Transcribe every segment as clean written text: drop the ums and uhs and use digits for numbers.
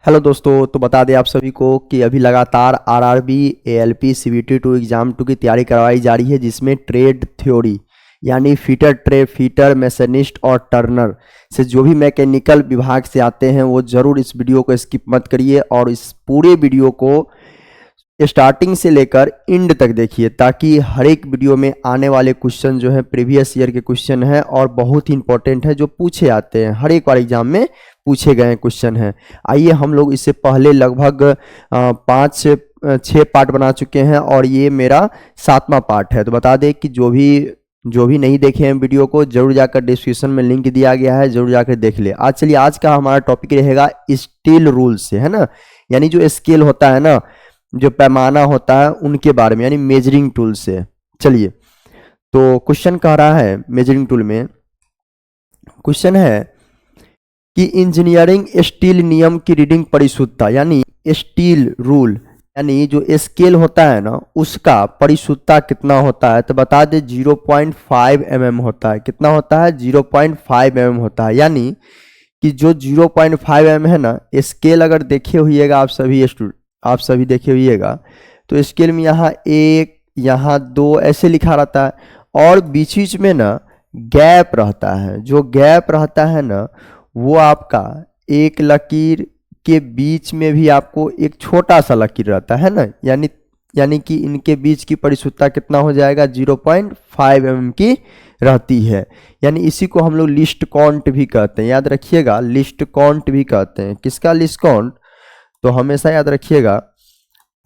Hello दोस्तों, तो बता दें आप सभी को कि अभी लगातार आरआरबी, एएलपी, सीबीटी 2 एग्ज़ाम 2 की तैयारी करवाई जा रही है, जिसमें ट्रेड थ्योरी यानी फीटर, ट्रे फीटर, मैसनिस्ट और टर्नर से जो भी मैकेनिकल विभाग से आते हैं वो ज़रूर इस वीडियो को स्किप मत करिए और इस पूरे वीडियो को स्टार्टिंग से लेकर एंड तक देखिए, ताकि हर एक वीडियो में आने वाले क्वेश्चन जो है प्रीवियस ईयर के क्वेश्चन हैं और बहुत ही इंपॉर्टेंट है, जो पूछे आते हैं, हर एक बार एग्जाम में पूछे गए क्वेश्चन हैं। आइए हम लोग इससे पहले लगभग 5 से 6 पार्ट बना चुके हैं और ये मेरा 7वां पार्ट है। तो बता दें कि जो भी नहीं देखे हैं वीडियो को, जरूर जाकर डिस्क्रिप्शन में लिंक दिया गया है, जरूर जाकर देख ले। चलिए आज का हमारा टॉपिक रहेगा स्टील रूल से, है ना, यानी जो स्केल होता है ना, जो पैमाना होता है उनके बारे में, यानी मेजरिंग टूल से। चलिए, तो क्वेश्चन कह रहा है मेजरिंग टूल में, क्वेश्चन है कि इंजीनियरिंग स्टील नियम की रीडिंग परिशुद्धता, यानी स्टील रूल यानी जो स्केल होता है ना उसका परिशुद्धता कितना होता है। तो बता दे 0.5 mm होता है। कितना होता है? 0.5 mm होता है। यानी कि जो 0.5 mm है ना, स्केल अगर देखे होइएगा आप सभी देखे होइएगा, तो स्केल में यहाँ 1, यहाँ 2 ऐसे लिखा रहता है और बीच बीच में ना गैप रहता है। जो गैप रहता है ना वो आपका एक लकीर के बीच में भी आपको एक छोटा सा लकीर रहता है ना, यानी कि इनके बीच की परिशुद्धता कितना हो जाएगा? 0.5 mm की रहती है। यानी इसी को हम लोग लिस्ट काउंट भी कहते हैं। याद रखिएगा, लिस्ट काउंट भी कहते हैं। किसका लिस्ट काउंट? तो हमेशा याद रखिएगा,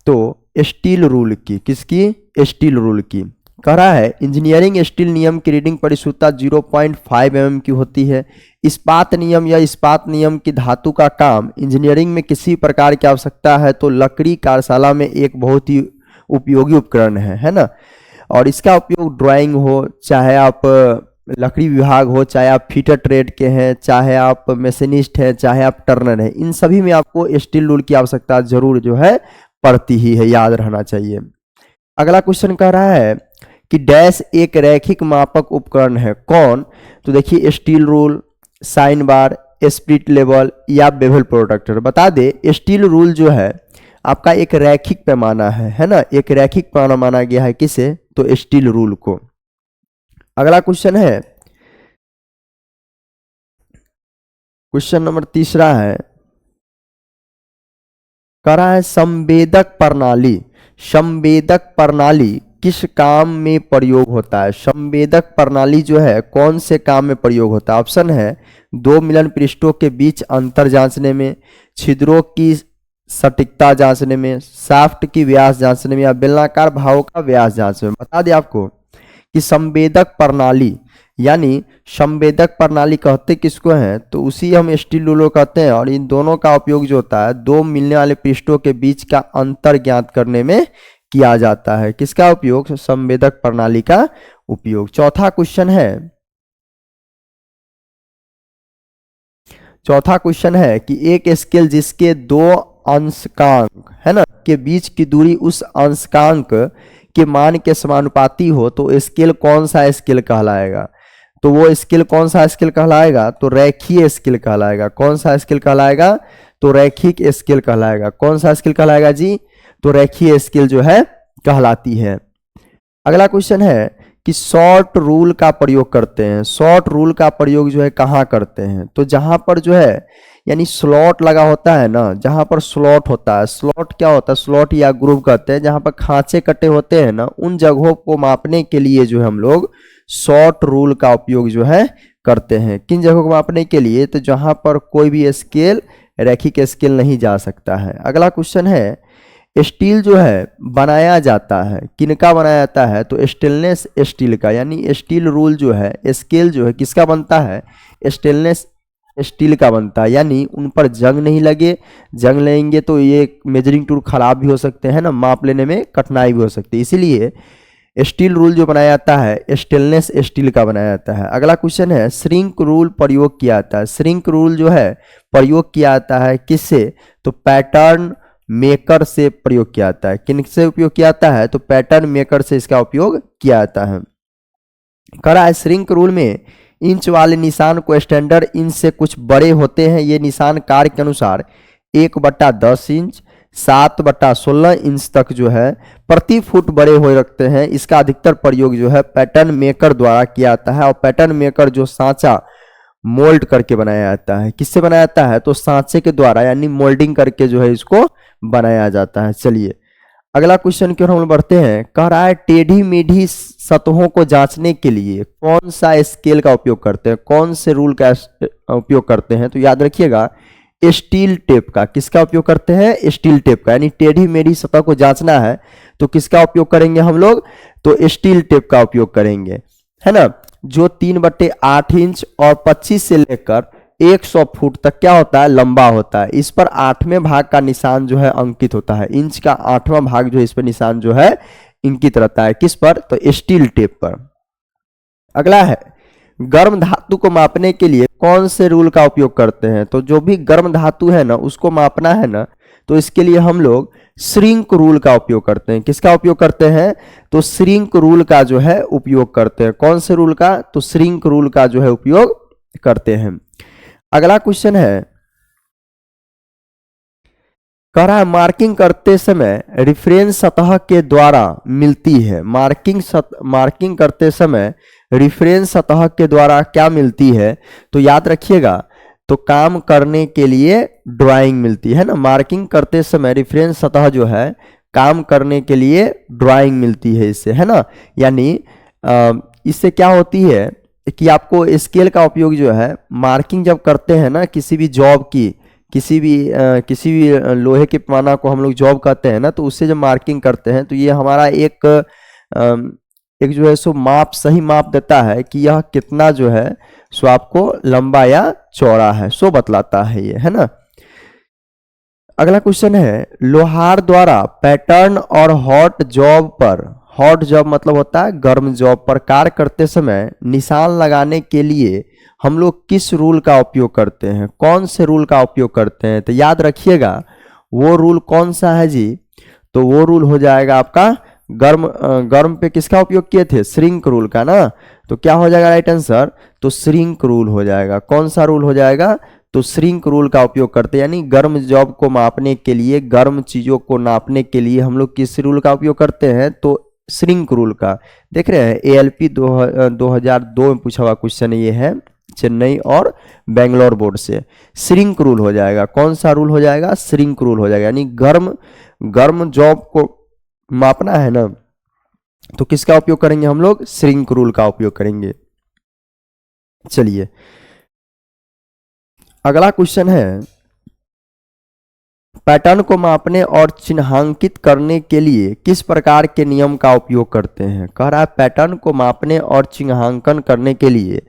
तो स्टील रूल की। किसकी? स्टील रूल की। कह रहा है इंजीनियरिंग स्टील नियम की रीडिंग परिशुद्धता 0.5 mm की होती है। इस्पात नियम या इस्पात नियम की धातु का काम इंजीनियरिंग में किसी प्रकार की आवश्यकता है तो लकड़ी कार्यशाला में एक बहुत ही उपयोगी उपकरण है ना। और इसका उपयोग ड्राइंग हो, चाहे आप लकड़ी विभाग हो, चाहे आप फीटर ट्रेड के हैं, चाहे आप मैसनिस्ट हैं, चाहे आप टर्नर हैं, इन सभी में आपको स्टील रूल की आवश्यकता जरूर जो है पड़ती ही है, याद रहना चाहिए। अगला क्वेश्चन कह रहा है कि डैश एक रैखिक मापक उपकरण है। कौन? तो देखिए steel rule, sine bar, spirit level या बेवल प्रोट्रैक्टर। बता दे स्टील रूल जो है आपका एक रैखिक पैमाना है ना, एक रैखिक पैमाना माना गया है। किसे? तो स्टील रूल को। अगला क्वेश्चन है, क्वेश्चन नंबर 3 है, कह रहा है संवेदक प्रणाली। संवेदक प्रणाली किस काम में प्रयोग होता है? संवेदक प्रणाली जो है कौन से काम में प्रयोग होता है? ऑप्शन है 2 मिलन पृष्ठों के बीच अंतर जांचने में, छिद्रों की सटीकता जांचने में, शाफ्ट की व्यास जांचने में या बेलनाकार भावों का व्यास जांचने में। बता दें आपको कि संवेदक प्रणाली, यानी संवेदक प्रणाली कहते किसको हैं? तो उसी हम स्टील रूल कहते हैं। और इन दोनों का उपयोग जो होता है 2 मिलने वाले पृष्ठों के बीच का अंतर ज्ञात करने में किया जाता है। किसका उपयोग? संवेदक प्रणाली का उपयोग। चौथा क्वेश्चन है कि एक स्केल जिसके 2 अंशांक है ना के बीच की दूरी उस अंशांक के मान के समानुपाती हो तो स्केल कौन सा स्केल कहलाएगा? तो वो स्केल कौन सा स्केल कहलाएगा? तो रेखीय स्केल कहलाएगा। कौन सा स्केल कहलाएगा? तो रैखिक स्केल कहलाएगा। कौन सा स्केल कहलाएगा जी? तो रेखीय स्केल जो है कहलाती है। अगला क्वेश्चन है कि शॉर्ट रूल का प्रयोग करते हैं। शॉर्ट रूल का प्रयोग जो है कहाँ करते हैं? तो जहां पर जो है यानी स्लॉट लगा होता है ना, जहां पर स्लॉट होता है। स्लॉट क्या होता है? स्लॉट या ग्रूव कहते हैं। जहां पर खांचे कटे होते हैं ना, उन जगहों को मापने के लिए जो है हम लोग शॉर्ट रूल का उपयोग जो है करते हैं। किन जगहों को मापने के लिए? तो जहां पर कोई भी स्केल रैखिक स्केल नहीं जा सकता है। अगला क्वेश्चन है स्टील जो है बनाया जाता है, किनका बनाया जाता है? तो स्टेनलेस स्टील का। यानी स्टील रूल जो है, स्केल जो है किसका बनता है? स्टेनलेस स्टील का बनता है। यानी उन पर जंग नहीं लगे, जंग लेंगे तो ये मेजरिंग टूल खराब भी हो सकते हैं ना, माप लेने में कठिनाई भी हो सकती है। इसीलिए स्टील रूल जो बनाया जाता है स्टेनलेस स्टील का बनाया जाता है। अगला क्वेश्चन है श्रिंक रूल प्रयोग किया जाता है। श्रिंक रूल जो है प्रयोग किया जाता है किससे? तो पैटर्न मेकर से प्रयोग किया जाता है। किन से उपयोग किया जाता है? तो पैटर्न मेकर से इसका उपयोग किया जाता है। कह रहा है श्रिंक रूल में इंच वाले निशान को स्टैंडर्ड इंच से कुछ बड़े होते हैं। ये निशान कार्य के अनुसार 1/10 इंच 7/16 इंच तक जो है प्रति फुट बड़े हुए रखते हैं। इसका अधिकतर प्रयोग जो है पैटर्न मेकर द्वारा किया जाता है। और पैटर्न मेकर जो सांचा मोल्ड करके बनाया जाता है, किससे बनाया जाता है? तो सांचे के द्वारा यानी मोल्डिंग करके जो है इसको बनाया जाता है। चलिए अगला क्वेश्चन की ओर हम लोग बढ़ते हैं। कह रहा है टेढ़ी मेढ़ी सतहों को जांचने के लिए कौन सा स्केल का उपयोग करते हैं, कौन से रूल का उपयोग करते हैं? तो याद रखिएगा स्टील टेप का। किसका उपयोग करते हैं? स्टील टेप का। यानी टेढ़ी मेढ़ी सतह को जांचना है तो किसका उपयोग करेंगे हम लोग? तो स्टील टेप का उपयोग करेंगे, है ना। जो 3/8 इंच और 25 से लेकर 100 फुट तक क्या होता है? लंबा होता है। इस पर 8वें भाग का निशान जो है अंकित होता है। इंच का 8वां भाग जो है इस पर निशान जो है अंकित रहता है। किस पर? तो स्टील टेप पर। अगला है गर्म धातु को मापने के लिए कौन से रूल का उपयोग करते हैं? तो जो भी गर्म धातु है ना उसको मापना है ना तो इसके लिए हम लोग श्रिंक रूल का उपयोग करते हैं। किसका उपयोग करते हैं? तो श्रिंक रूल का जो है उपयोग करते हैं। कौन से रूल का? तो श्रिंक रूल का जो है उपयोग करते हैं। अगला क्वेश्चन है, कह रहा है मार्किंग करते समय रिफरेंस सतह के द्वारा मिलती है। मार्किंग करते समय रिफरेंस सतह के द्वारा क्या मिलती है? तो याद रखिएगा तो काम करने के लिए ड्राइंग मिलती है ना। मार्किंग करते समय रेफरेंस सतह जो है काम करने के लिए ड्राइंग मिलती है इससे, है ना। यानी इससे क्या होती है कि आपको स्केल का उपयोग जो है मार्किंग जब करते हैं ना किसी भी जॉब की, किसी भी लोहे के पैमाना को हम लोग जॉब कहते हैं ना, तो उससे जब मार्किंग करते हैं तो ये हमारा एक जो है सो माप, सही माप देता है कि यह कितना जो है सो आपको लंबा या चौड़ा है, सो बतलाता है ये, है ना। अगला क्वेश्चन है लोहार द्वारा पैटर्न और हॉट जॉब मतलब होता है गर्म जॉब पर कार्य करते समय निशान लगाने के लिए हम लोग किस रूल का उपयोग करते हैं? कौन से रूल का उपयोग करते हैं? तो याद रखिएगा वो रूल कौन सा है जी? तो वो रूल हो जाएगा आपका गर्म पे किसका उपयोग किए थे? श्रिंक रूल का ना। तो क्या हो जाएगा राइट आंसर? तो श्रिंक रूल हो जाएगा। कौन सा रूल हो जाएगा? तो श्रिंक रूल का उपयोग करते हैं। यानी गर्म जॉब को मापने के लिए, गर्म चीजों को नापने के लिए हम लोग किस रूल का उपयोग करते हैं? तो श्रिंक रूल का। देख रहे हैं ALP 2002 में पूछा हुआ क्वेश्चन ये है, चेन्नई और बेंगलोर बोर्ड से। श्रिंक रूल हो जाएगा। कौन सा रूल हो जाएगा? श्रिंक रूल हो जाएगा। यानी गर्म जॉब को मापना है ना तो किसका उपयोग करेंगे हम लोग? श्रिंक रूल का उपयोग करेंगे। चलिए अगला क्वेश्चन है पैटर्न को मापने और चिन्हांकित करने के लिए किस प्रकार के नियम का उपयोग करते हैं? कह रहा है पैटर्न को मापने और चिन्हांकन करने के लिए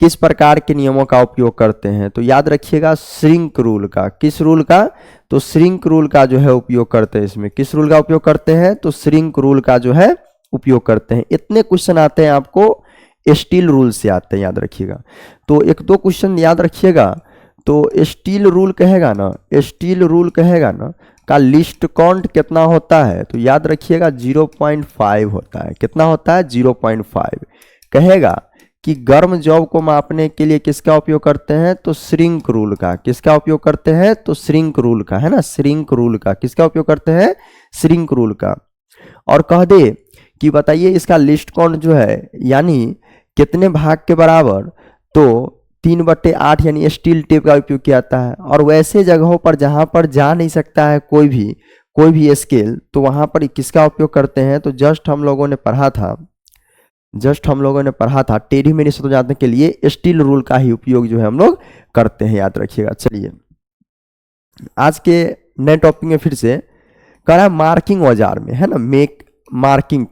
किस प्रकार के नियमों का उपयोग करते हैं? तो याद रखिएगा श्रिंक रूल का। किस रूल का? तो श्रिंक रूल का जो है उपयोग करते हैं। इसमें किस रूल का उपयोग करते हैं? तो श्रिंक रूल का जो है उपयोग करते हैं। इतने क्वेश्चन आते हैं आपको स्टील रूल से आते हैं, याद रखिएगा। तो एक दो क्वेश्चन याद रखिएगा। तो स्टील रूल कहेगा ना का लिस्ट काउंट कितना होता है? तो याद रखिएगा 0.5 होता है। कितना होता है? 0.5। कहेगा कि गर्म जॉब को मापने के लिए किसका उपयोग करते हैं? तो श्रिंक रूल का। किसका उपयोग करते हैं? तो श्रिंक रूल का, है ना। श्रिंक रूल का किसका उपयोग करते हैं? श्रिंक रूल का। और कह दे कि बताइए इसका लिस्ट काउंट जो है यानी कितने भाग के बराबर? तो 3/8 यानी स्टील टेप का उपयोग किया जाता है। और वैसे जगहों पर जहां पर जा नहीं सकता है कोई भी स्केल, तो वहां पर किसका उपयोग करते हैं? तो जस्ट हम लोगों ने पढ़ा था टेढ़ी मेढ़ी सतह जानने के लिए स्टील रूल का ही उपयोग जो है हम लोग करते हैं, याद रखिएगा। चलिए आज के नए टॉपिक में फिर से कह रहा है मार्किंग औजार में, है ना, मार्किंग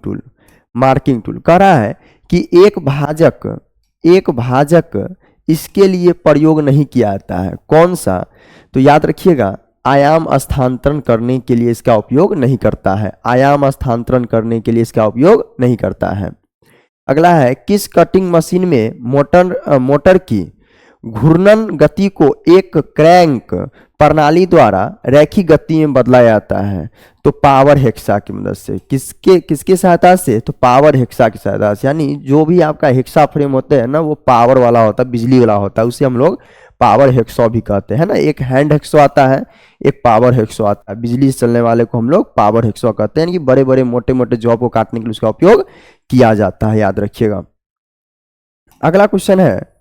टूल कह रहा है कि एक भाजक इसके लिए प्रयोग नहीं किया जाता है। कौन सा? तो याद रखिएगा आयाम स्थानांतरण करने के लिए इसका उपयोग नहीं करता है। आयाम स्थानांतरण करने के लिए इसका उपयोग नहीं करता है। अगला है किस कटिंग मशीन में मोटर की घूर्णन गति को एक क्रैंक प्रणाली द्वारा रैखिक गति में बदला जाता है? तो पावर हेक्सा की मदद से। किसके सहायता से? तो पावर हेक्सा की सहायता से। यानी जो भी आपका हेक्सा फ्रेम होते हैं ना वो पावर वाला होता है, बिजली वाला होता है, उसे हम लोग पावर हैक्सॉ भी कहते हैं ना। एक हैंड हैक्सॉ आता है, एक पावर हैक्सॉ आता है। बिजली से चलने वाले को हम लोग पावर हैक्सॉ कहते हैं, यानी कि बड़े बड़े मोटे मोटे जॉब को काटने के लिए उसका उपयोग किया जाता है, याद रखिएगा। अगला क्वेश्चन है,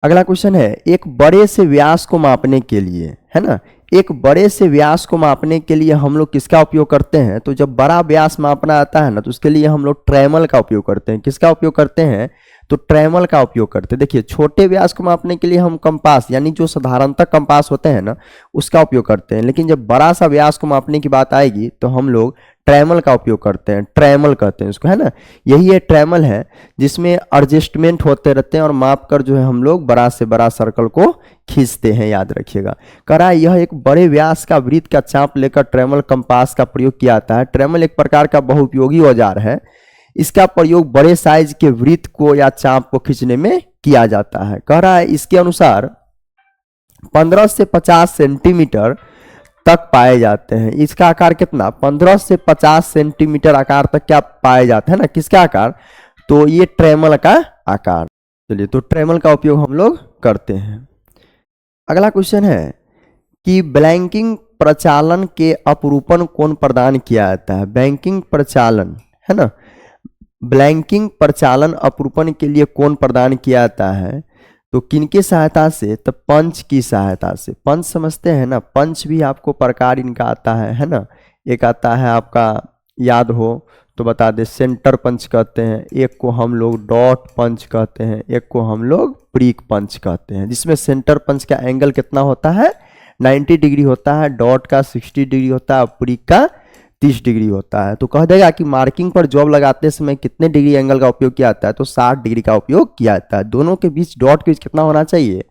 अगला क्वेश्चन है, एक बड़े से व्यास को मापने के लिए, है ना, एक बड़े से व्यास को मापने के लिए हम लोग किसका उपयोग करते हैं? तो जब बड़ा व्यास मापना आता है ना, तो उसके लिए हम लोग ट्रेमल का उपयोग करते हैं। किसका उपयोग करते हैं? तो ट्रेमल का उपयोग करते हैं। देखिए, छोटे व्यास को मापने के लिए हम कंपास, यानी जो साधारणतः कंपास होते हैं ना, उसका उपयोग करते हैं। लेकिन जब बड़ा सा व्यास को मापने की बात आएगी तो हम लोग ट्रेमल का उपयोग करते हैं। ट्रेमल कहते हैं उसको, है ना। यही है ट्रेमल है, जिसमें एडजस्टमेंट होते रहते हैं और माप कर जो है हम लोग बड़ा से बड़ा सर्कल को खींचते हैं, याद रखिएगा। करा यह एक बड़े व्यास का वृत्त का चाप लेकर ट्रेमल कंपास का प्रयोग किया जाता है। ट्रेमल एक प्रकार का बहुउपयोगी औजार है। इसका प्रयोग बड़े साइज के वृत्त को या चाप को खींचने में किया जाता है। कह रहा है इसके अनुसार 15 से 50 सेंटीमीटर तक पाए जाते हैं। इसका आकार कितना? 15 से 50 सेंटीमीटर आकार तक क्या पाए जाते हैं ना। किसका आकार? तो ये ट्रेमल का आकार। चलिए, तो ट्रेमल का उपयोग हम लोग करते हैं। अगला क्वेश्चन है कि ब्लैंकिंग प्रचालन के अपरूपण कौन प्रदान किया जाता है? बैंकिंग प्रचालन, है ना, ब्लैंकिंग प्रचालन अपरूपण के लिए कौन प्रदान किया जाता है? तो किनके सहायता से? तो पंच की सहायता से। पंच समझते हैं ना, पंच भी आपको प्रकार इनका आता है ना। एक आता है आपका, याद हो तो बता दे, सेंटर पंच कहते हैं, एक को हम लोग डॉट पंच कहते हैं, एक को हम लोग प्रीक पंच कहते हैं। जिसमें सेंटर पंच का एंगल कितना होता है? 90 डिग्री होता है, डॉट का 60 डिग्री होता है, प्रीक का 30 डिग्री होता है। तो कह देगा कि मार्किंग पर जॉब लगाते समय कितने डिग्री एंगल का उपयोग किया जाता है? तो 60 डिग्री का उपयोग किया जाता है। दोनों के बीच, डॉट के बीच कितना होना चाहिए?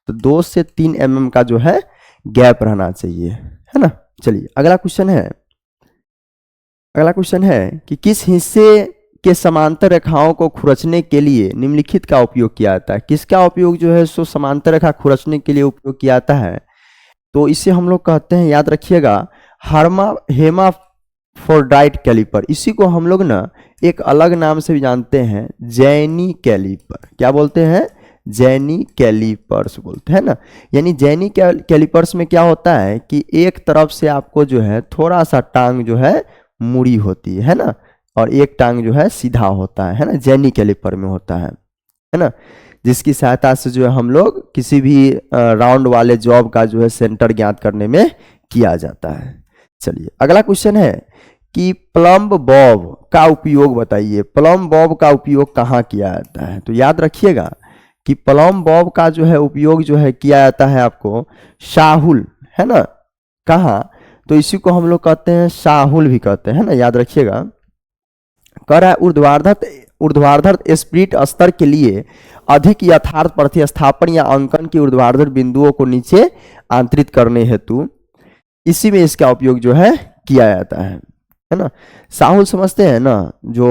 तो 2 से 3 mm का जो है गैप रहना चाहिए, है ना। चलिए, अगला क्वेश्चन है, अगला क्वेश्चन है कि किस हिस्से के समांतर रेखाओं को खुरचने के लिए निम्नलिखित का उपयोग किया जाता है? किसका उपयोग जो है सो समांतर रेखा खुरचने के लिए उपयोग किया जाता है? तो इसे हम लोग कहते हैं, याद रखिएगा, हेमाफ्रोडाइट कैलिपर। इसी को हम लोग ना एक अलग नाम से भी जानते हैं, जैनी कैलिपर। क्या बोलते हैं? जैनी कैलिपर्स बोलते हैं ना। यानी जैनी कैलिपर्स में क्या होता है कि एक तरफ से आपको जो है थोड़ा सा टांग जो है मुड़ी होती है ना, और एक टांग जो है सीधा होता है ना। जैनी कैलिपर में होता है ना, जिसकी सहायता से जो है हम लोग किसी भी राउंड वाले जॉब का जो है सेंटर ज्ञात करने में किया जाता है। चलिए, अगला क्वेश्चन है कि प्लम्ब बॉब का उपयोग बताइए। प्लम्ब बॉब का उपयोग कहाँ किया जाता है? तो याद रखिएगा कि प्लम्ब बॉब का जो है उपयोग जो है किया जाता है आपको शाहुल, है ना। कहाँ? तो इसी को हम लोग कहते हैं शाहुल भी कहते हैं ना, याद रखिएगा। कह रहा है ऊर्ध्वाधर स्प्लिट स्तर के लिए अधिक यथार्थ प्रतिस्थापन या अंकन की ऊर्ध्वाधर बिंदुओं को नीचे आंतरित करने हेतु इसी में इसका उपयोग जो है किया जाता है ना। साहुल समझते हैं ना, जो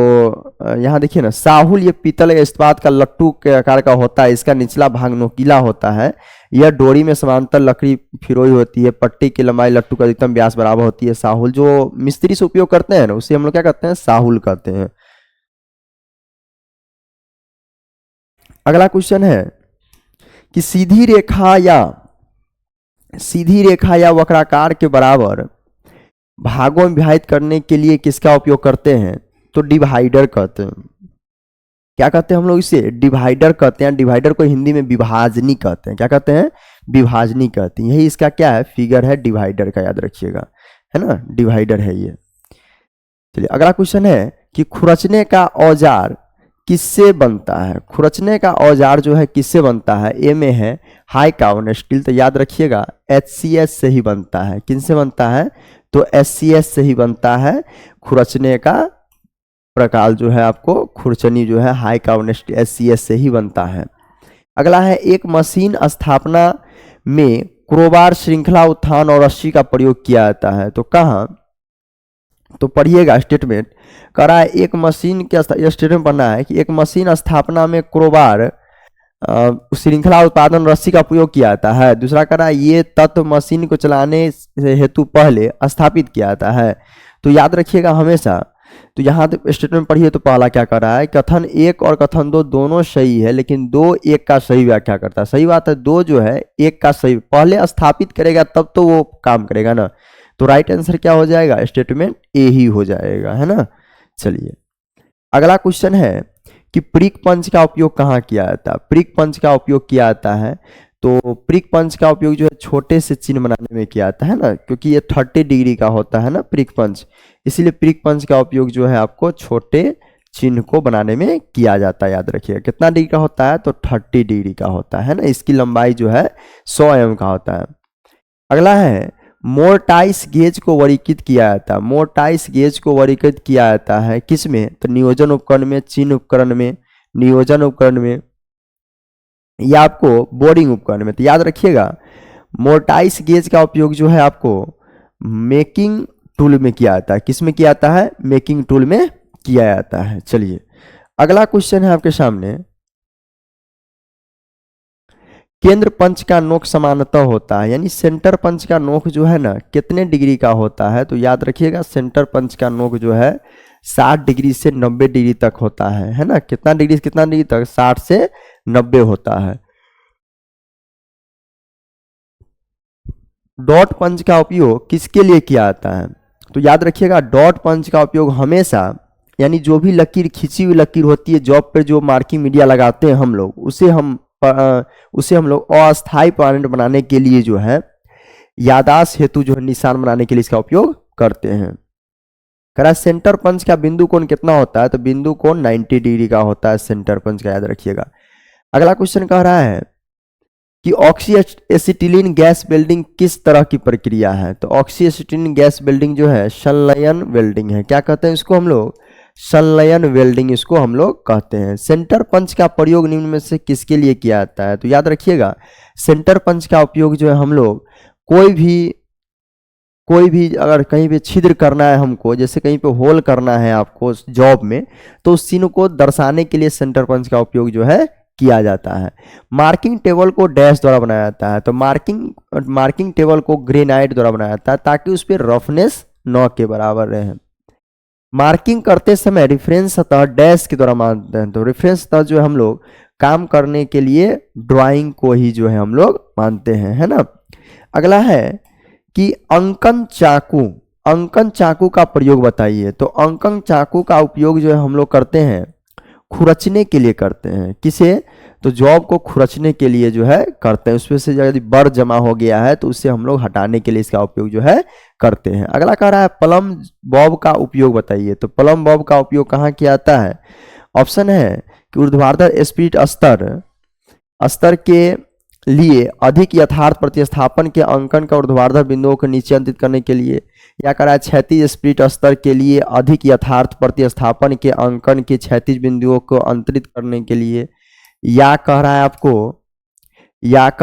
यहाँ देखिए ना, साहुल ये पीतल या इस्पात का लट्टू के आकार का होता है। इसका निचला भाग नोकीला होता है। यह डोरी में समांतर लकड़ी फिरोई होती है। पट्टी की लंबाई लट्टू का अधिकतम व्यास बराबर होती है। साहुल जो मिस्त्री से उपयोग करते हैं ना, उसे हम लोग क्या कहते हैं? साहुल कहते हैं। अगला क्वेश्चन है कि सीधी रेखा या वक्राकार के बराबर भागों में विभाजित करने के लिए किसका उपयोग करते हैं? तो डिवाइडर कहते हैं। क्या कहते हैं हम लोग इसे? डिवाइडर कहते हैं। डिवाइडर को हिंदी में विभाजनी कहते हैं। क्या कहते हैं? विभाजनी कहते हैं। यही इसका क्या है? फिगर है डिवाइडर का, याद रखिएगा, है ना। डिवाइडर है ये। चलिए, अगला क्वेश्चन है कि खुरचने का औजार किससे बनता है? खुरचने का औजार जो है किससे बनता है? ए में है हाई कार्बन स्टील। तो याद रखिएगा HCS से ही बनता है। किन से बनता है? तो HCS से ही बनता है। खुरचने का प्रकार जो है आपको खुरचनी जो है हाई कार्बन स्टील HCS से ही बनता है। अगला है एक मशीन स्थापना में क्रोबार, श्रृंखला उत्थान और रस्सी का प्रयोग किया जाता है। तो कहाँ? तो पढ़िएगा स्टेटमेंट। कह रहा है एक मशीन के स्टेटमेंट पढ़ना है कि एक मशीन स्थापना में क्रोबार, श्रृंखला उत्पादन, रस्सी का प्रयोग किया जाता है। दूसरा कह रहा है ये तत्व मशीन को चलाने हेतु पहले स्थापित किया जाता है। तो याद रखिएगा हमेशा तो यहाँ स्टेटमेंट पढ़िए तो पहला क्या कर रहा है, कथन 1 और कथन 2 दोनों सही है, लेकिन 2 1 का सही व्याख्या करता है। सही बात है, 2 जो है 1 का सही पहले स्थापित करेगा तब तो वो काम करेगा ना। तो राइट आंसर क्या हो जाएगा, स्टेटमेंट ए ही हो जाएगा, है ना। चलिए अगला क्वेश्चन है कि प्रिक पंच का उपयोग कहाँ किया जाता है। प्रिक पंच का उपयोग किया जाता है, तो प्रिक पंच का उपयोग जो है छोटे से चिन्ह बनाने में किया जाता है ना, क्योंकि ये 30 डिग्री का होता है ना प्रिक पंच, इसीलिए प्रिक पंच का उपयोग जो है आपको छोटे चिन्ह को बनाने में किया जाता है। याद रखिएगा कितना डिग्री का होता है, तो 30 डिग्री का होता है ना। इसकी लंबाई जो है 100 mm का होता है। अगला है मोर्टाइस गेज को वर्गीकृत किया जाता है। मोर्टाइस गेज को वर्गीकृत किया जाता है किस में, तो नियोजन उपकरण में, चिन्ह उपकरण में, नियोजन उपकरण में, या आपको बोर्डिंग उपकरण में। तो याद रखिएगा मोर्टाइस गेज का उपयोग जो है आपको मेकिंग टूल में किया जाता है। किस में किया जाता है, मेकिंग टूल में किया जाता है। चलिए अगला क्वेश्चन है आपके सामने, केंद्र पंच का नोक समानतः होता है, यानी सेंटर पंच का नोक जो है ना कितने डिग्री का होता है। तो याद रखिएगा सेंटर पंच का नोक जो है 60 डिग्री से 90 डिग्री तक होता है ना। कितना डिग्री से कितना डिग्री तक, 60 से 90 होता है। डॉट पंच का उपयोग किसके लिए किया जाता है, तो याद रखिएगा डॉट पंच का उपयोग हमेशा, यानी जो भी लकीर खींची हुई लकीर होती है जॉब पर जो मार्किंग मीडिया लगाते हैं हम लोग, उसे हम लोग अस्थायी पॉइंट बनाने के लिए जो है याददाश्त हेतु जो है निशान बनाने के लिए इसका उपयोग करते हैं। कह रहा है सेंटर पंच का बिंदु कोण कितना होता है, तो बिंदु कोण 90 डिग्री का होता है सेंटर पंच का, याद रखिएगा। अगला क्वेश्चन कह रहा है कि ऑक्सी एसिटिलीन गैस वेल्डिंग किस तरह की प्रक्रिया है। तो ऑक्सी एसिटिलीन गैस वेल्डिंग जो है संलयन वेल्डिंग है। क्या कहते हैं इसको हम लोग, संलयन वेल्डिंग इसको हम लोग कहते हैं। सेंटर पंच का प्रयोग निम्न में से किसके लिए किया जाता है, तो याद रखिएगा सेंटर पंच का उपयोग जो है हम लोग कोई भी अगर कहीं पे छिद्र करना है हमको, जैसे कहीं पे होल करना है आपको जॉब में, तो उस चिन्ह को दर्शाने के लिए सेंटर पंच का उपयोग जो है किया जाता है। मार्किंग टेबल को डैश द्वारा बनाया जाता है, तो मार्किंग टेबल को ग्रेनाइट द्वारा बनाया जाता है ताकि उस पर रफनेस 9 के बराबर रहे। मार्किंग करते समय रेफरेंस सतह डैश के द्वारा मानते हैं, तो रेफरेंस सतह जो है हम लोग काम करने के लिए ड्राइंग को ही जो है हम लोग मानते हैं, है ना। अगला है कि अंकन चाकू का प्रयोग बताइए। तो अंकन चाकू का उपयोग जो है हम लोग करते हैं खुरचने के लिए करते हैं। किसे, तो जॉब को खुरचने के लिए जो है करते हैं। उसमें से यदि बर जमा हो गया है तो उसे हम लोग हटाने के लिए इसका उपयोग जो है करते हैं। अगला कह रहा है प्लम बॉब का उपयोग बताइए। तो प्लम बॉब का उपयोग कहाँ किया जाता है, ऑप्शन है कि ऊर्ध्वाधर स्पीड स्तर के लिए अधिक यथार्थ प्रतिस्थापन के अंकन का ऊर्ध्वाधर बिंदुओं को नीचे अंकित करने के लिए, या कह रहा है क्षैतिज स्पीड स्तर के लिए अधिक यथार्थ प्रतिस्थापन के अंकन के क्षैतिज बिंदुओं को अंतरित करने के लिए, या कह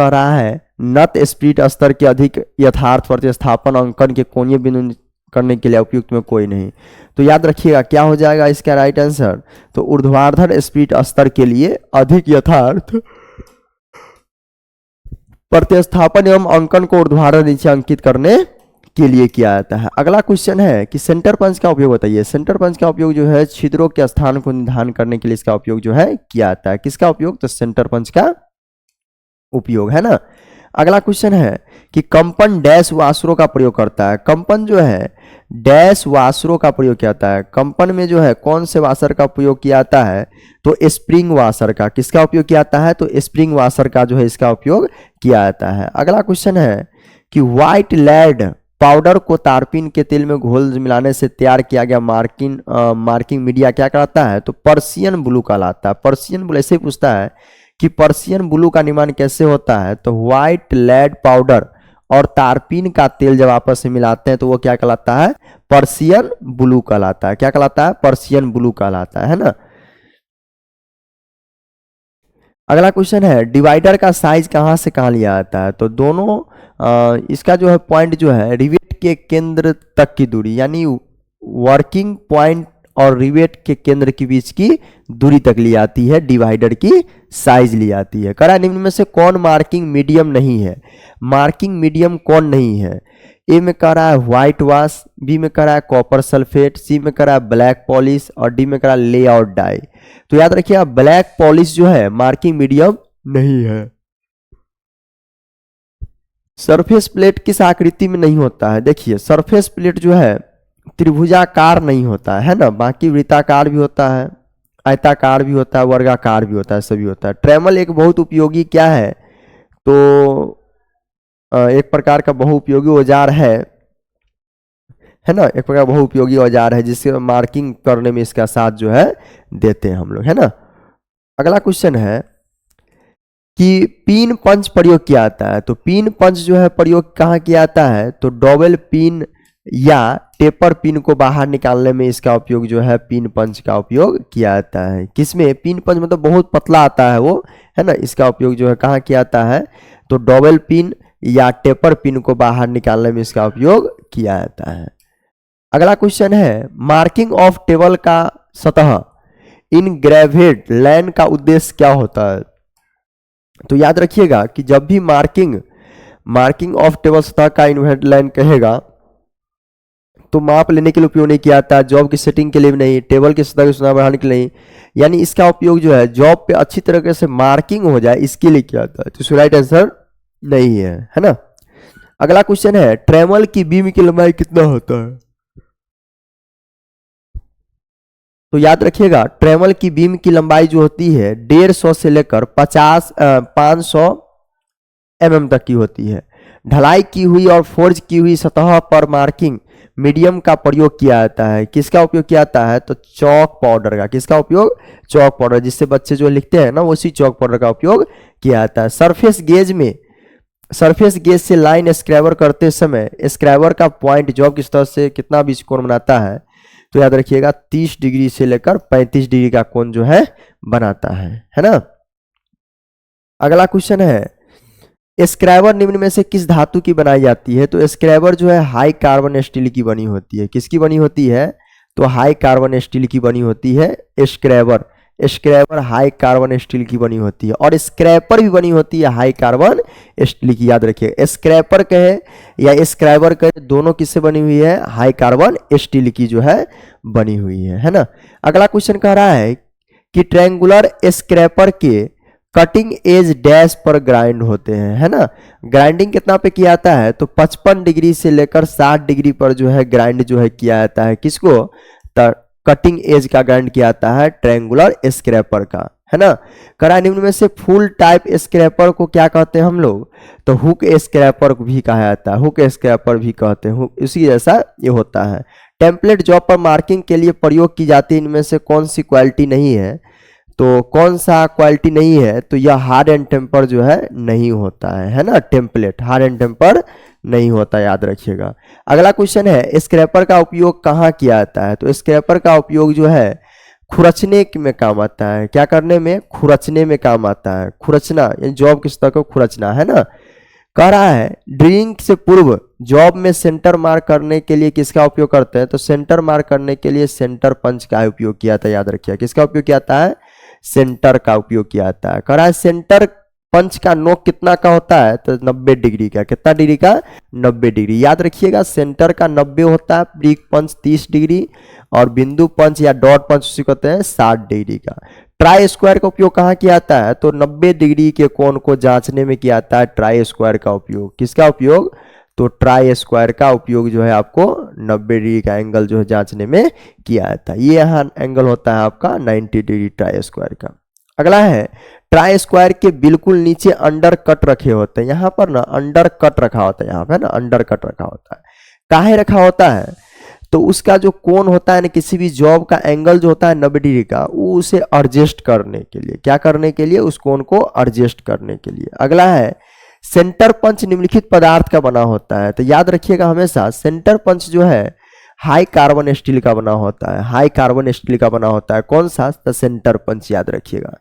रहा है नत स्पीड स्तर के अधिक यथार्थ प्रतिस्थापन अंकन के कोणीय बिंदु करने के लिए उपयुक्त में कोई नहीं। तो याद रखिएगा क्या हो जाएगा इसका राइट आंसर, तो ऊर्ध्वाधर स्पीड स्तर के लिए अधिक यथार्थ प्रतिस्थापन एवं अंकन को ऊर्ध्वाधर नीचे अंकित करने के लिए किया जाता है। अगला क्वेश्चन है कि सेंटर पंच का उपयोग बताइए। सेंटर पंच का उपयोग जो है छिद्रों के स्थान को निर्धारण करने के लिए इसका उपयोग जो है किया जाता है। किसका उपयोग, तो सेंटर पंच का उपयोग, है ना। अगला क्वेश्चन है कि कंपन डैश वाशरों का प्रयोग करता है। कंपन जो है डैश वाशरों का प्रयोग किया जाता है। कंपन में जो है कौन से वाशर का प्रयोग किया जाता है, तो स्प्रिंग वाशर का। किसका उपयोग किया जाता है, तो स्प्रिंग वाशर का जो है इसका उपयोग किया जाता है। अगला क्वेश्चन है कि व्हाइट लेड पाउडर को तारपीन के तेल में घोल मिलाने से तैयार किया गया मार्किंग मीडिया क्या कहलाता है, तो पर्शियन ब्लू कहलाता है। पर्शियन ब्लू ऐसे ही पूछता है कि पर्शियन ब्लू का निर्माण कैसे होता है, तो व्हाइट लेड पाउडर और तारपीन का तेल जब आपस में मिलाते हैं तो वो क्या कहलाता है, पर्शियन ब्लू कहलाता है। क्या कहलाता है, पर्शियन ब्लू कहलाता है ना। अगला क्वेश्चन है डिवाइडर का साइज कहाँ से कहाँ लिया जाता है, तो दोनों इसका जो है पॉइंट जो है रिवेट के केंद्र तक की दूरी, यानी वर्किंग पॉइंट और रिवेट के केंद्र के बीच की दूरी तक ली जाती है, डिवाइडर की साइज ली जाती है। करा निम्न में से कौन मार्किंग मीडियम नहीं है, मार्किंग मीडियम कौन नहीं है, ए में कह रहा है व्हाइट वॉश, बी में कह रहा है कॉपर सल्फेट, सी में कह रहा है ब्लैक पॉलिश और डी में कह रहा है लेआउट डाई। तो याद रखिएगा ब्लैक पॉलिश जो है मार्किंग मीडियम नहीं है। सरफेस प्लेट किस आकृति में नहीं होता है? देखिए सरफेस प्लेट जो है त्रिभुजाकार नहीं होता है ना, बाकी वृत्ताकार भी होता है, आयताकार भी होता है, वर्गाकार भी होता है, सभी होता है। ट्रेमल एक बहुत उपयोगी क्या है? तो एक प्रकार का बहुउपयोगी औजार है ना, एक प्रकार बहुउपयोगी औजार है जिससे मार्किंग करने में इसका साथ जो है देते हैं हम लोग, है ना। अगला क्वेश्चन है कि पिन पंच प्रयोग किया जाता है। तो पिन पंच जो है प्रयोग कहाँ किया जाता है? तो डबल पिन या टेपर पिन को बाहर निकालने में इसका उपयोग जो है पिन पंच का उपयोग किया जाता है। किसमें? पिन पंच मतलब बहुत पतला आता है वो, है ना, इसका उपयोग जो है कहाँ किया जाता है? तो डबल पिन या टेपर पिन को बाहर निकालने में इसका उपयोग किया जाता है। अगला क्वेश्चन है मार्किंग ऑफ टेबल का सतह इन ग्रेवेड लाइन का उद्देश्य क्या होता है? तो याद रखिएगा कि जब भी मार्किंग ऑफ टेबल सतह का इनवर्टेड लाइन कहेगा तो माप लेने के लिए उपयोग नहीं किया जाता, जॉब की सेटिंग के लिए भी नहीं, टेबल की सतह की सुधार बढ़ाने के लिए नहीं, यानी इसका उपयोग जो है जॉब पे अच्छी तरीके से मार्किंग हो जाए इसके लिए किया जाता है। तो इसका राइट आंसर नहीं है ना। अगला क्वेश्चन है ट्रेमल की बीम की लंबाई कितना होता है? तो याद रखिएगा ट्रेमल की बीम की लंबाई जो होती है 150 से लेकर 500 mm तक की होती है। ढलाई की हुई और फोर्ज की हुई सतह पर मार्किंग मीडियम का प्रयोग किया जाता है। किसका उपयोग किया जाता है? तो चौक पाउडर का। किसका उपयोग? चौक पाउडर, जिससे बच्चे जो लिखते हैं ना उसी चौक पाउडर का उपयोग किया जाता है। सरफेस गेज से लाइन स्क्रैबर करते समय स्क्रैबर का पॉइंट जॉब की सतह से कितना बीच कोण बनाता है? तो याद रखिएगा 30 डिग्री से लेकर 35 डिग्री का कोण जो है बनाता है ना। अगला क्वेश्चन है स्क्रैबर निम्न में से किस धातु की बनाई जाती है? तो स्क्रैबर जो है हाई कार्बन स्टील की बनी होती है। किसकी बनी होती है? तो हाई कार्बन स्टील की बनी होती है स्क्रैबर हाई कार्बन स्टील की बनी होती है, और स्क्रैपर भी बनी होती है हाई कार्बन स्टील की। याद रखिए स्क्रैपर कहे या स्क्रैबर कहे दोनों किससे बनी हुई है? हाई कार्बन स्टील की जो है बनी हुई है ना। अगला क्वेश्चन कह रहा है कि ट्रायंगुलर स्क्रैपर के कटिंग एज डैश पर ग्राइंड होते हैं, है ना। ग्राइंडिंग कितना पे किया जाता है? तो 55 डिग्री से लेकर 60 डिग्री पर जो है ग्राइंड जो है किया जाता है। किसको? कटिंग एज का ग्राइंड किया जाता है ट्रायंगुलर स्क्रैपर का, है ना। करा निम्न में से फुल टाइप स्क्रैपर को क्या कहते हैं हम लोग? तो हुक स्क्रैपर भी कहा जाता है, हुक स्क्रैपर भी कहते हैं, इसी जैसा ये होता है। टेम्पलेट जॉब पर मार्किंग के लिए प्रयोग की जाती है इनमें से कौन सी क्वालिटी नहीं है? तो कौन सा क्वालिटी नहीं है? तो यह हार्ड एंड टेम्पर जो है नहीं होता है ना। टेम्पलेट हार्ड एंड टेम्पर नहीं होता, याद रखिएगा। अगला क्वेश्चन है स्क्रैपर का उपयोग कहाँ किया जाता है? तो स्क्रैपर का उपयोग जो है खुरचने में काम आता है। क्या करने में? खुरचने में काम आता है। खुरचना यानी जॉब की सतह को खुरचना, है ना। कह रहा है ड्रिलिंग से पूर्व जॉब में सेंटर मार्क करने के लिए किसका उपयोग करते हैं? तो सेंटर मार्क करने के लिए सेंटर पंच का उपयोग किया था। याद रखिए किसका उपयोग किया जाता है? सेंटर का उपयोग किया जाता है। कह रहा है सेंटर पंच का नोक कितना का होता है? तो 90 डिग्री का। कितना डिग्री का? 90 डिग्री। याद रखिएगा सेंटर का 90 होता है, ब्रिक पंच 30 डिग्री और बिंदु पंच या डॉट पंच उसी कहते हैं 60 डिग्री का। ट्राई स्क्वायर का उपयोग कहाँ किया जाता है? तो 90 डिग्री के कोण को जांचने में किया जाता है ट्राई स्क्वायर का उपयोग। किसका उपयोग? तो ट्राई स्क्वायर का उपयोग जो है आपको 90 डिग्री का एंगल जो है जांचने में किया जाता है। ये यहाँ एंगल होता है आपका 90 डिग्री ट्राई स्क्वायर का। अगला है ट्राई स्क्वायर के बिल्कुल नीचे अंडर कट रखे होते हैं। यहाँ पर ना अंडर कट रखा होता है, यहाँ पे ना अंडर कट रखा होता है। काहे रखा होता है? तो उसका जो कोण होता है ना किसी भी जॉब का एंगल जो होता है 90 डिग्री का, वो उसे एडजस्ट करने के लिए, क्या करने के लिए? उस कोण को एडजस्ट करने के लिए। अगला है सेंटर पंच निम्नलिखित पदार्थ का बना होता है। तो याद रखिएगा हमेशा सेंटर पंच जो है हाई कार्बन स्टील का बना होता है, हाई कार्बन स्टील का बना होता है। कौन सा? तो सेंटर पंच, याद रखिएगा।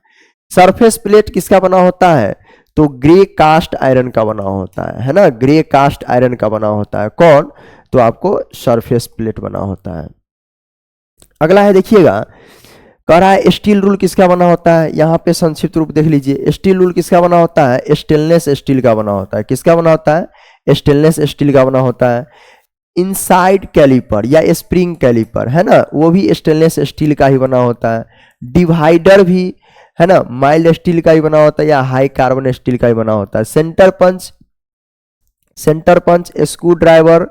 सरफेस प्लेट किसका बना होता है? तो ग्रे कास्ट आयरन का बना होता है ना। ग्रे कास्ट आयरन का बना होता है। कौन? तो आपको सरफेस प्लेट बना होता है। अगला है देखिएगा कह रहा है स्टील रूल किसका बना होता है? यहाँ पे संक्षिप्त रूप देख लीजिए। स्टील रूल किसका बना होता है? स्टेनलेस स्टील का बना होता है। किसका बना होता है? स्टेनलेस स्टील का बना होता है। इनसाइड कैलिपर या स्प्रिंग कैलिपर है ना, वो भी स्टेनलेस स्टील का ही बना होता है। डिवाइडर भी है ना माइल्ड स्टील का ही बना होता है या हाई कार्बन स्टील का ही बना होता है। Centre punch, screw driver,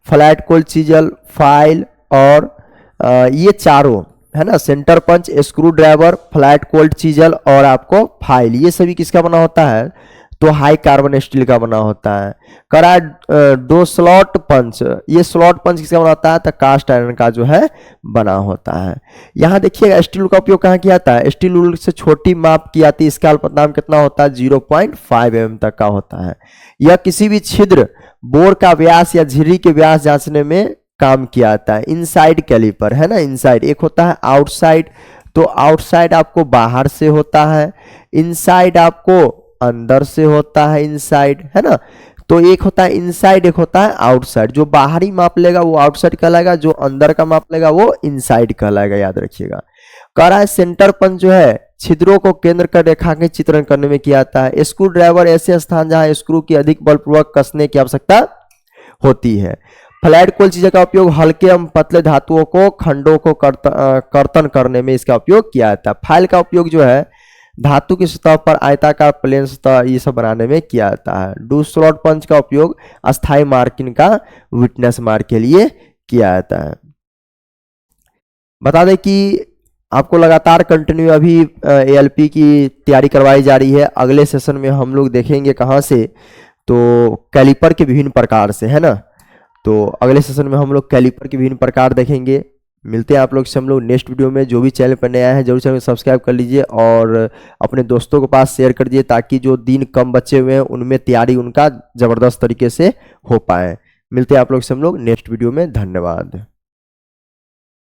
flat cold chisel, file और ये चारों है ना, centre punch, screw driver, flat cold chisel और आपको फाइल, ये सभी किसका बना होता है, तो हाई कार्बन स्टील का बना होता है। करा दो स्लॉट पंच, ये स्लॉट पंच किसका बना होता है, तो कास्ट आयरन का जो है बना होता है। यहाँ देखिएगा स्टील का उपयोग कहाँ किया जाता है, स्टील उल से छोटी माप की जाती है, इसका अल्पतमांक कितना होता है, 0.5 mm तक का होता है। यह किसी भी छिद्र, बोर का व्यास या झिर्री के व्यास जांचने में काम किया जाता है। इनसाइड कैलिपर है ना, इनसाइड एक होता है आउटसाइड, तो आउटसाइड आपको बाहर से होता है, इनसाइड आपको अंदर से होता है, इनसाइड है ना। तो एक होता है इनसाइड, एक होता है आउटसाइड। जो बाहरी माप लेगा वो आउटसाइड कहलाएगा, जो अंदर का माप लेगा वो इनसाइड कहलाएगा, याद रखिएगा। कह रहा है सेंटर पंच जो है छिद्रों को केंद्र कर रेखा के चित्रण करने में किया जाता है। स्क्रू ड्राइवर ऐसे स्थान जहां स्क्रू की अधिक बलपूर्वक कसने की आवश्यकता होती है। फ्लैट कोल चीज़ का उपयोग हल्के एवं पतले धातुओं को खंडों को कर्तन करने में इसका उपयोग किया जाता है। फाइल का उपयोग जो है धातु की सतह पर आयताकार प्लेन सतह ये सब बनाने में किया जाता है। डू स्लॉट पंच का उपयोग अस्थायी मार्किंग का विटनेस मार्क के लिए किया जाता है। बता दें कि आपको लगातार कंटिन्यू अभी एएलपी की तैयारी करवाई जा रही है। अगले सेशन में हम लोग देखेंगे कहाँ से, तो कैलिपर के विभिन्न प्रकार से, है ना। तो अगले सेशन में हम लोग कैलिपर के विभिन्न प्रकार देखेंगे। मिलते हैं आप लोग से हम लोग नेक्स्ट वीडियो में। जो भी चैनल पर नया है जरूर चैनल सब्सक्राइब कर लीजिए और अपने दोस्तों के पास शेयर कर दीजिए, ताकि जो दिन कम बचे हुए हैं उनमें तैयारी उनका ज़बरदस्त तरीके से हो पाए। मिलते हैं आप लोग से हम लोग नेक्स्ट वीडियो में। धन्यवाद।